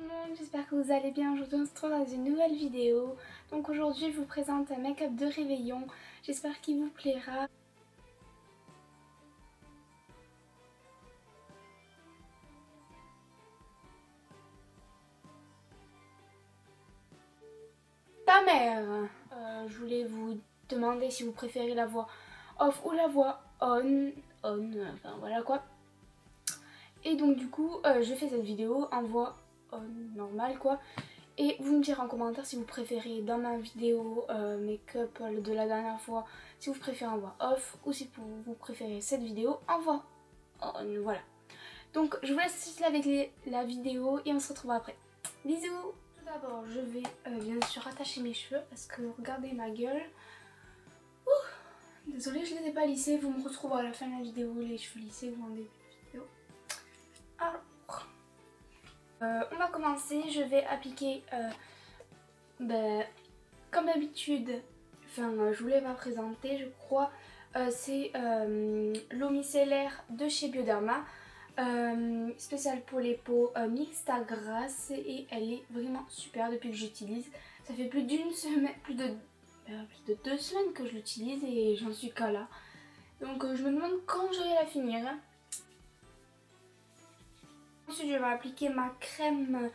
Tout le monde, j'espère que vous allez bien. Aujourd'hui on se retrouve dans une nouvelle vidéo. Donc aujourd'hui je vous présente un make-up de réveillon. J'espère qu'il vous plaira. Ta mère, je voulais vous demander si vous préférez la voix off ou la voix on. Enfin voilà quoi. Et donc du coup je fais cette vidéo en voix on normale quoi. Et vous me direz en commentaire si vous préférez dans ma vidéo make-up de la dernière fois, si vous préférez en voix off ou si vous préférez cette vidéo en voix on. Voilà. Donc je vous laisse juste avec la vidéo et on se retrouve après. Bisous. Tout d'abord je vais bien sûr attacher mes cheveux parce que regardez ma gueule. Ouh, désolée je les ai pas lissés, vous me retrouvez à la fin de la vidéo les cheveux lissés ou en début de vidéo. Alors on va commencer, je vais appliquer comme d'habitude, enfin je voulais pas présenter je crois, c'est l'eau micellaire de chez Bioderma, spéciale pour les peaux mixta grasse et elle est vraiment super depuis que j'utilise. Ça fait plus d'une semaine, plus de 2 semaines que je l'utilise et j'en suis qu'à là. Donc je me demande quand je vais la finir. Ensuite je vais appliquer ma crème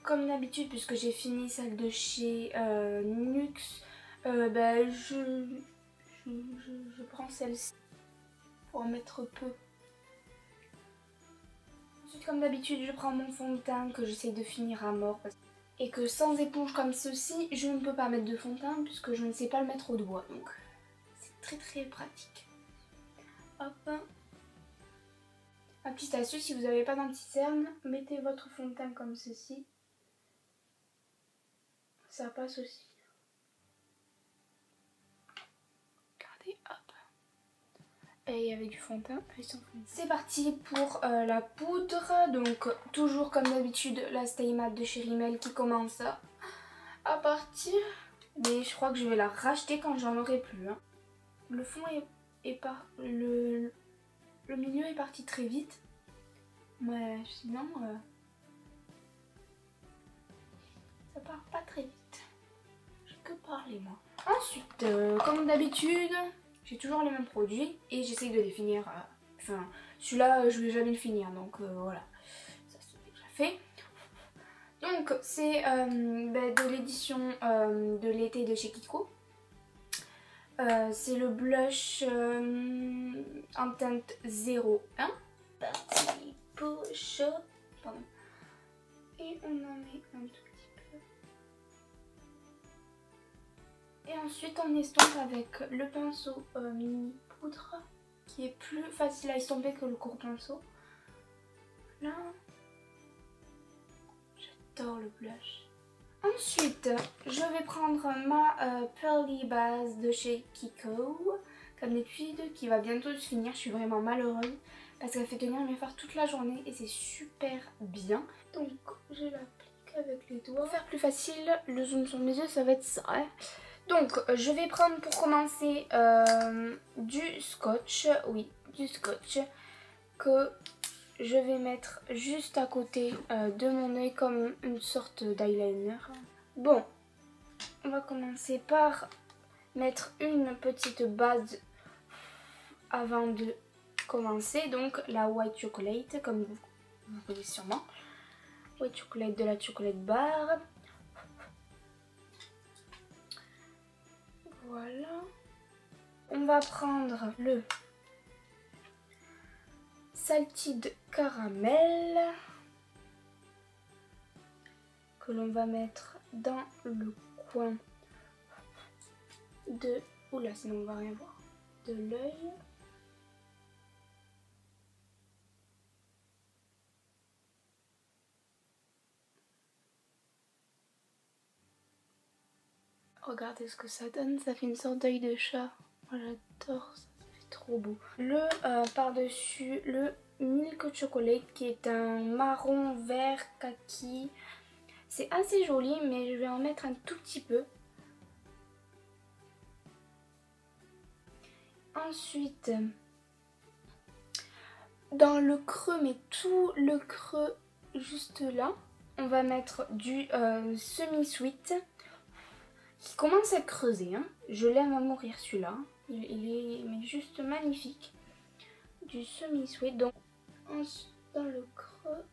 comme d'habitude puisque j'ai fini celle de chez NYX. Je prends celle-ci pour en mettre peu. Ensuite comme d'habitude je prends mon fond de teint que j'essaye de finir à mort. Et que sans éponge comme ceci je ne peux pas mettre de fond de teint puisque je ne sais pas le mettre au doigt. Donc c'est très pratique. Hop. Ma petite astuce, si vous n'avez pas d'anti-cerne, mettez votre fond de teint comme ceci. Ça passe aussi. Regardez, hop. Et avec du fond de teint, c'est parti pour la poudre. Donc toujours comme d'habitude la Stay Matte de chez Rimmel qui commence à partir. Mais je crois que je vais la racheter quand j'en aurai plus. Hein. Le fond est pas... Le milieu est parti très vite. Mais sinon... ça part pas très vite. Je peux parler moi. Ensuite, comme d'habitude, j'ai toujours les mêmes produits et j'essaye de les finir. Enfin, celui-là, je vais jamais le finir, donc voilà. Ça c'est déjà fait. Donc, c'est de l'édition de l'été de chez Kiko. C'est le blush en teinte 01. Parti pour chaud. Pardon. Et on en met un tout petit peu. Et ensuite on estompe avec le pinceau mini poudre qui est plus facile à estomper que le court pinceau. Là, j'adore le blush. Ensuite, je vais prendre ma Pearly Base de chez Kiko, comme d'habitude, qui va bientôt se finir. Je suis vraiment malheureuse parce qu'elle fait tenir mes fards toute la journée et c'est super bien. Donc, je l'applique avec les doigts. Pour faire plus facile, le zoom sur mes yeux, ça va être ça. Hein. Donc, je vais prendre pour commencer du scotch, oui, du scotch, que je vais mettre juste à côté de mon œil comme une sorte d'eyeliner. Bon, on va commencer par mettre une petite base avant de commencer. Donc la White Chocolate, comme vous connaissez sûrement. White Chocolate de la Chocolate Bar. Voilà. On va prendre le Salted Caramel que l'on va mettre dans le coin de... Oula, sinon on va rien voir. De l'œil. Regardez ce que ça donne, ça fait une sorte d'œil de chat. Moi j'adore ça, ça fait trop beau. Le par-dessus, le Milk Chocolate qui est un marron vert kaki. C'est assez joli mais je vais en mettre un tout petit peu. Ensuite, dans le creux, mais tout le creux juste là, on va mettre du semi-sweet qui commence à creuser. Hein. Je l'aime à mourir celui-là. Il est mais juste magnifique. Du semi-sweet. Donc ensuite dans le creux.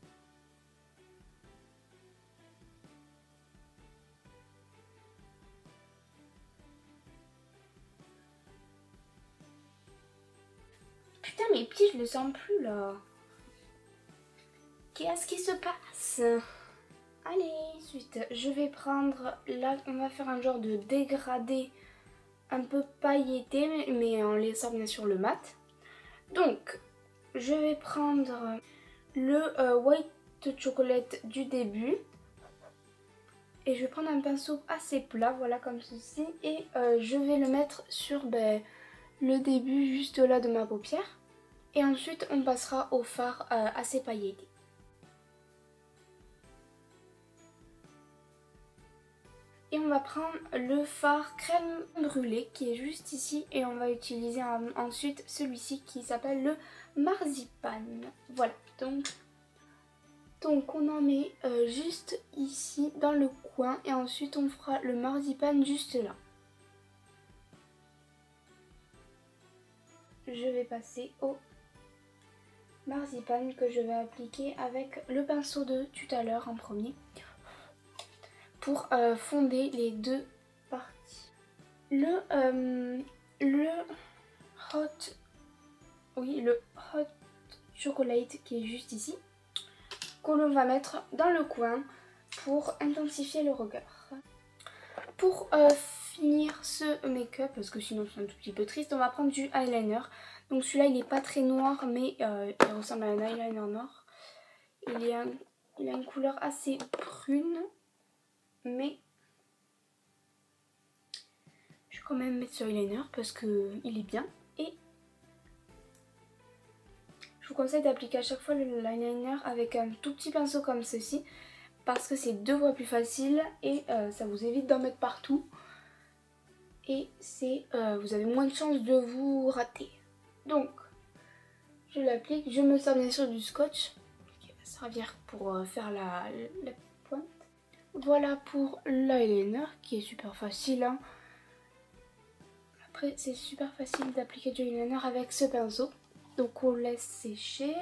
Putain, mes pieds, je les sens plus là. Qu'est-ce qui se passe? Allez, ensuite, je vais prendre, là, on va faire un genre de dégradé un peu pailleté, mais en laissant bien sûr le mat. Donc, je vais prendre le white chocolate du début. Et je vais prendre un pinceau assez plat, voilà comme ceci. Et je vais le mettre sur le début juste là de ma paupière. Et ensuite, on passera au fard assez pailleté. Et on va prendre le fard crème brûlée qui est juste ici. Et on va utiliser ensuite celui-ci qui s'appelle le marzipan. Voilà, donc on en met juste ici dans le coin. Et ensuite on fera le marzipan juste là. Je vais passer au marzipan que je vais appliquer avec le pinceau de tout à l'heure en premier. Pour fonder les deux parties. Le hot chocolate qui est juste ici, que l'on va mettre dans le coin pour intensifier le regard. Pour finir ce make-up, parce que sinon c'est un tout petit peu triste, on va prendre du eyeliner. Donc celui-là il n'est pas très noir, mais il ressemble à un eyeliner noir. Il a une couleur assez prune. Mais je vais quand même mettre ce eyeliner parce qu'il est bien. Et je vous conseille d'appliquer à chaque fois le eyeliner avec un tout petit pinceau comme ceci. Parce que c'est 2 fois plus facile et ça vous évite d'en mettre partout. Et vous avez moins de chances de vous rater. Donc, je l'applique. Je me sers bien sûr du scotch qui va servir pour faire la pointe. Voilà pour l'eyeliner qui est super facile. Hein. Après c'est super facile d'appliquer du eyeliner avec ce pinceau. Donc on laisse sécher.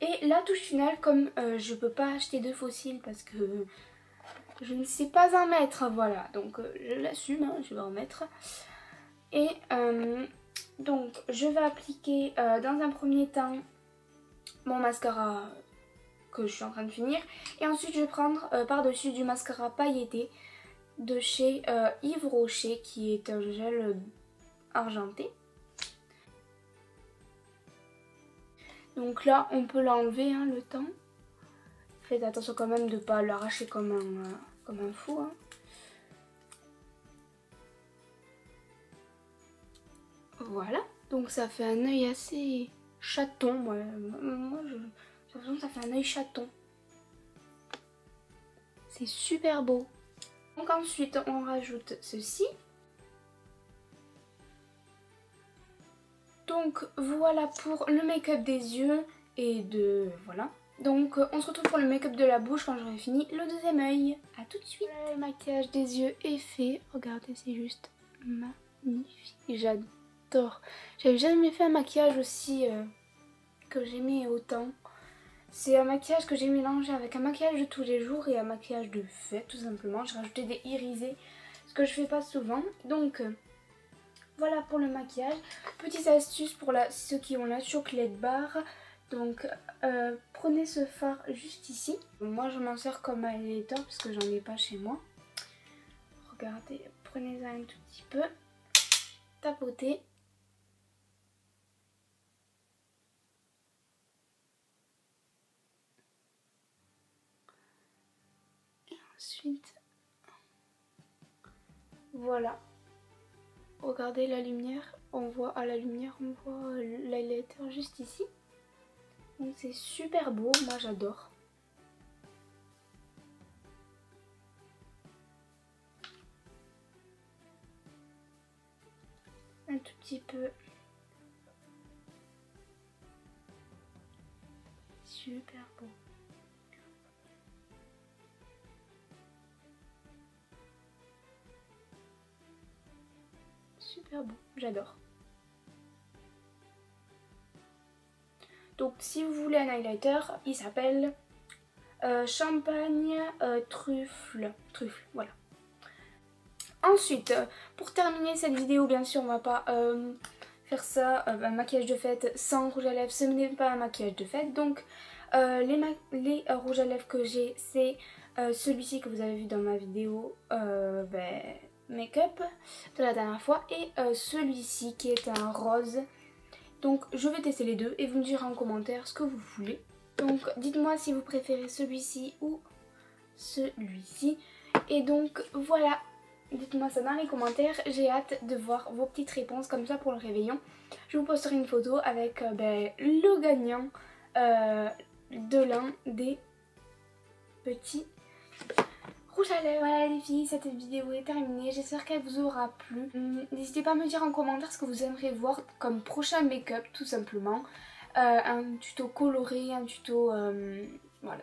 Et la touche finale, comme je peux pas acheter de faux cils parce que je ne sais pas en mettre. Voilà, donc je l'assume, hein, je vais en mettre. Et donc je vais appliquer dans un premier temps mon mascara que je suis en train de finir. Et ensuite je vais prendre par-dessus du mascara pailleté de chez Yves Rocher qui est un gel argenté. Donc là on peut l'enlever hein, le temps. Faites attention quand même de ne pas l'arracher comme un fou. Hein. Voilà, donc ça fait un œil assez chaton. Moi j'ai l'impression que ça fait un œil chaton. C'est super beau. Donc ensuite on rajoute ceci. Donc voilà pour le make-up des yeux et voilà. Donc on se retrouve pour le make-up de la bouche quand j'aurai fini le deuxième œil. A tout de suite. Voilà, le maquillage des yeux est fait. Regardez, c'est juste magnifique. J'adore. J'avais jamais fait un maquillage aussi que j'aimais autant. C'est un maquillage que j'ai mélangé avec un maquillage de tous les jours et un maquillage de fête tout simplement. J'ai rajouté des irisés, ce que je fais pas souvent. Donc voilà pour le maquillage. Petite astuce pour ceux qui ont la chocolate bar. Donc prenez ce fard juste ici. Moi je m'en sers comme highlighter parce que j'en ai pas chez moi. Regardez, prenez-en un tout petit peu. Tapotez. Et ensuite, voilà. Regardez la lumière. On voit à la lumière, on voit l'highlighter juste ici. Donc c'est super beau, moi j'adore. Un tout petit peu. Super beau. super beau, j'adore. Donc si vous voulez un highlighter, il s'appelle Champagne Truffle, voilà. Ensuite, pour terminer cette vidéo, bien sûr on va pas faire ça, un maquillage de fête sans rouge à lèvres, ce n'est pas un maquillage de fête. Donc les rouges à lèvres que j'ai, c'est celui-ci que vous avez vu dans ma vidéo make-up de la dernière fois, et celui-ci qui est un rose. Donc je vais tester les deux et vous me direz en commentaire ce que vous voulez. Donc dites-moi si vous préférez celui-ci ou celui-ci. Et donc voilà, dites-moi ça dans les commentaires. J'ai hâte de voir vos petites réponses comme ça pour le réveillon. Je vous posterai une photo avec le gagnant de l'un des petits rouge à lèvres. Voilà les filles, cette vidéo est terminée, j'espère qu'elle vous aura plu. N'hésitez pas à me dire en commentaire ce que vous aimeriez voir comme prochain make-up tout simplement. Un tuto coloré, un tuto... voilà.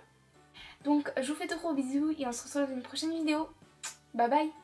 Donc je vous fais de gros bisous et on se retrouve dans une prochaine vidéo. Bye bye.